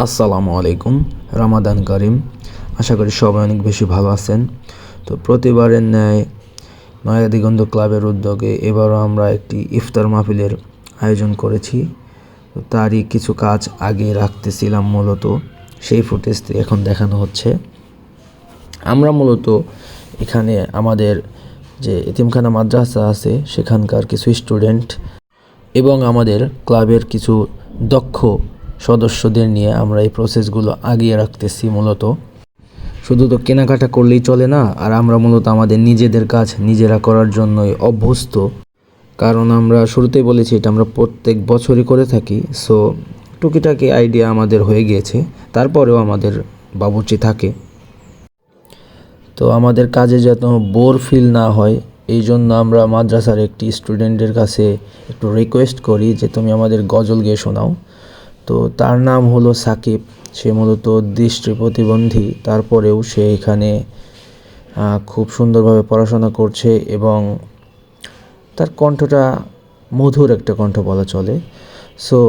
আসসালামু আলাইকুম। রামাদান করিম। আশা করি সবাই অনেক বেশি ভালো আছেন। তো প্রতিবারের ন্যায় নয়া দিগন্ত ক্লাবের উদ্যোগে এবারও আমরা একটি ইফতার মাহফিলের আয়োজন করেছি। তো তারই কিছু কাজ আগে রাখতেছিলাম, মূলত সেই ফুটেজটি এখন দেখানো হচ্ছে। আমরা মূলত এখানে আমাদের যে এতিমখানা মাদ্রাসা আছে সেখানকার কিছু স্টুডেন্ট এবং আমাদের ক্লাবের কিছু দক্ষ সদস্যদের নিয়ে আমরা এই প্রসেসগুলো আগিয়ে রাখতেছি। মূলত শুধু তো কেনাকাটা করলেই চলে না, আর আমরা মূলত আমাদের নিজেদের কাজ নিজেরা করার জন্যই অভ্যস্ত। কারণ আমরা শুরুতেই বলেছি এটা আমরা প্রত্যেক বছরই করে থাকি। সো টুকিটাকি আইডিয়া আমাদের হয়ে গিয়েছে, তারপরেও আমাদের বাবুর্চি থাকে। তো আমাদের কাজে যেন বোর ফিল না হয়, এই জন্য আমরা মাদ্রাসার একটি স্টুডেন্টের কাছে একটু রিকোয়েস্ট করি যে তুমি আমাদের গজল গেয়ে শোনাও। তো তার নাম হলো সাকিব। সে মূলত দৃষ্টি প্রতিবন্ধী, তারপরেও সে এখানে খুব সুন্দরভাবে পড়াশোনা করছে এবং তার কণ্ঠটা মধুর একটা কণ্ঠ বলা চলে। সো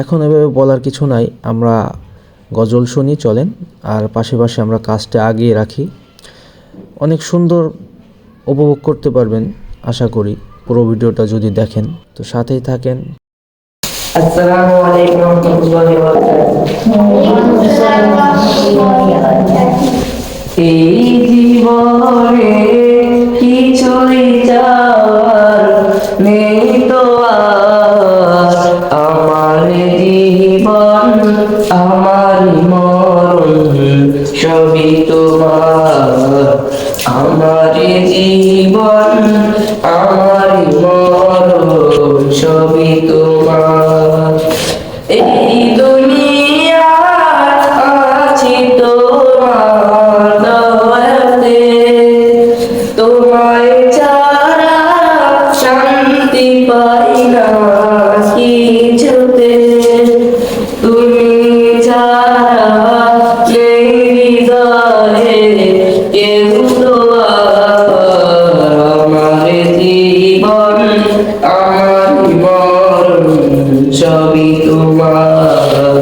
এখন এভাবে বলার কিছু নাই, আমরা গজল শুনি চলেন, আর পাশে পাশে আমরা কাজটা আগিয়ে রাখি। অনেক সুন্দর উপভোগ করতে পারবেন আশা করি পুরো ভিডিওটা যদি দেখেন। তো সাথেই থাকেন। আসসালামু আলাইকুম ওয়া রাহমাতুল্লাহি ওয়া বারাকাতুহু। এই জীবনে কিছুই চাওয়ার নেই তো আর, আমার জীবন আমার মরণ সবই তোমার। আমার জীবন আমার মরণ সবই তোমার। এই দুনিয়া আছি তোমার দয়াতে, তোমায় ছাড়া শান্তি পাই না কিছুতে। তুমি ছাড়া নেই হৃদয়ে কেউ তো আর, আমার জীবন আমার মরণ সবই তোমার।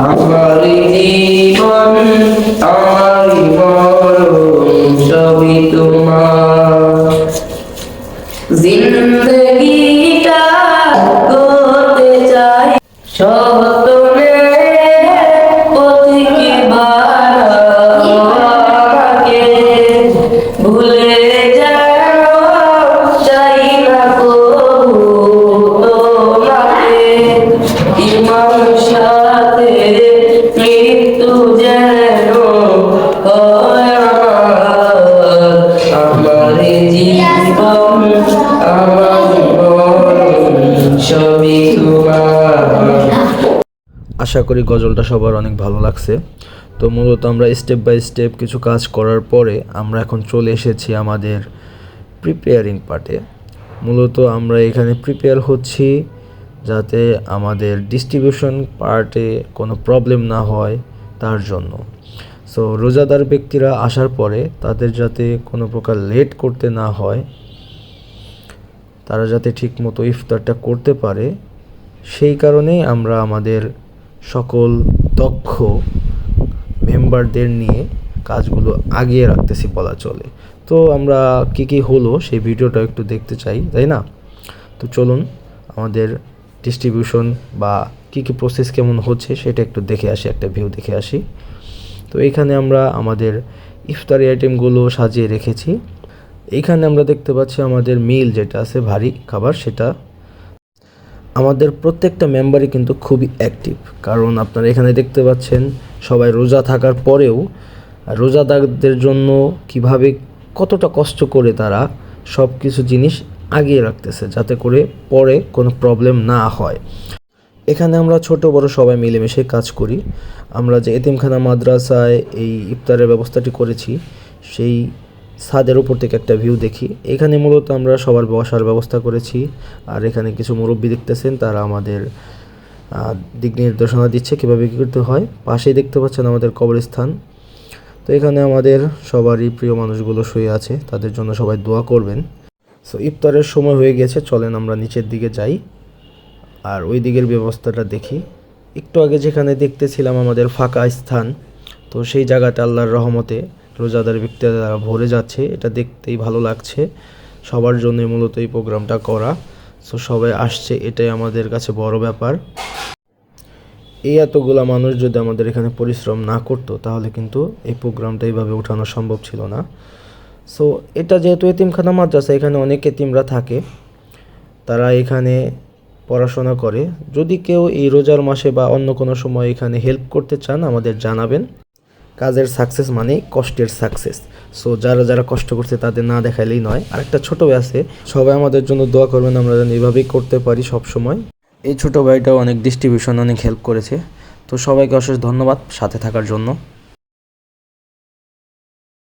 আমার জীবন আমার মরণ সবই তোমার। জিন্দগিটা করতে চাই সতনে পথিকে বাড়াকে, ভুলে যেন চাই না কবু তোমাকে। ইমাম সাথে মৃত্যু যেন হয় আমার জীবন আমার মরণ সবই তোমার। আশা করি গজলটা সবার অনেক ভালো লাগছে। তো মূলত আমরা স্টেপ বাই স্টেপ কিছু কাজ করার পরে আমরা এখন চলে এসেছি আমাদের প্রিপেয়ারিং পার্টে। মূলত আমরা এখানে প্রিপেয়ার হচ্ছি যাতে আমাদের ডিস্ট্রিবিউশন পার্টে কোনো প্রবলেম না হয় তার জন্য। সো রোজাদার ব্যক্তিরা আসার পরে তাদের যাতে কোনো প্রকার লেট করতে না হয়, তারা যাতে ঠিকমতো ইফতারটা করতে পারে, সেই কারণেই আমরা আমাদের সকল দক্ষ মেম্বারদের নিয়ে কাজগুলো আগিয়ে রাখতেছি বলা চলে। তো আমরা কি হলো সেই ভিডিওটা একটু দেখতে চাই, তাই না? তো চলুন আমাদের ডিস্ট্রিবিউশন বা কি প্রসেস কেমন হচ্ছে সেটা একটু দেখে আসি, একটা ভিউ দেখে আসি। তো এইখানে আমরা আমাদের ইফতারি আইটেমগুলো সাজিয়ে রেখেছি। এইখানে আমরা দেখতে পাচ্ছি আমাদের মিল যেটা আছে ভারী খাবার, সেটা আমাদের প্রত্যেকটা মেম্বারই কিন্তু খুবই অ্যাক্টিভ। কারণ আপনারা এখানে দেখতে পাচ্ছেন সবাই রোজা থাকার পরেও রোজাদারদের জন্য কিভাবে কতটা কষ্ট করে তারা সব কিছু জিনিস আগিয়ে রাখতেছে যাতে করে পরে কোনো প্রবলেম না হয়। এখানে আমরা ছোট বড় সবাই মিলেমিশে কাজ করি। আমরা যে এতিমখানা মাদ্রাসায় এই ইফতারের ব্যবস্থাটি করেছি সেই ছাদের উপর থেকে একটা ভিউ দেখি। এখানে মূলত আমরা সবার বসার ব্যবস্থা করেছি, আর এখানে কিছু মুরব্বি দেখতেছেন, তারা আমাদের দিক নির্দেশনা দিচ্ছে কীভাবে কী করতে হয়। পাশেই দেখতে পাচ্ছেন আমাদের কবরস্থান। তো এখানে আমাদের সবারই প্রিয় মানুষগুলো শুয়ে আছে, তাদের জন্য সবাই দোয়া করবেন। সো ইফতারের সময় হয়ে গেছে, চলেন আমরা নিচের দিকে যাই আর ওই দিকের ব্যবস্থাটা দেখি। একটু আগে যেখানে দেখতেছিলাম আমাদের ফাঁকা স্থান, তো সেই জায়গাতে আল্লাহর রহমতে রোজাদার ব্যক্তিরা দ্বারা ভরে যাচ্ছে, এটা দেখতেই ভালো লাগছে। সবার জন্যই মূলত এই প্রোগ্রামটা করা, সো সবাই আসছে, এটাই আমাদের কাছে বড় ব্যাপার। এই এতগুলা মানুষ যদি আমাদের এখানে পরিশ্রম না করতো তাহলে কিন্তু এই প্রোগ্রামটা এইভাবে ওঠানো সম্ভব ছিল না। সো এটা যেহেতু এতিমখানা মাদ্রাসা, এখানে অনেক এতিমরা থাকে, তারা এখানে পড়াশোনা করে। যদি কেউ এই রোজার মাসে বা অন্য কোনো সময় এখানে হেল্প করতে চান আমাদের জানাবেন। কাজের সাকসেস মানে কষ্টের সাকসেস। সো যারা যারা কষ্ট করছে তাদের না দেখাইলেই নয়। আরেকটা ছোট ভাই আছে, সবাই আমাদের জন্য দোয়া করবেন, আমরা যেন এভাবেই করতে পারি সব সময়। এই ছোট ভাইটাও অনেক ডিস্ট্রিবিউশন অনেক হেল্প করেছে। তো সবাইকে অশেষ ধন্যবাদ সাথে থাকার জন্য।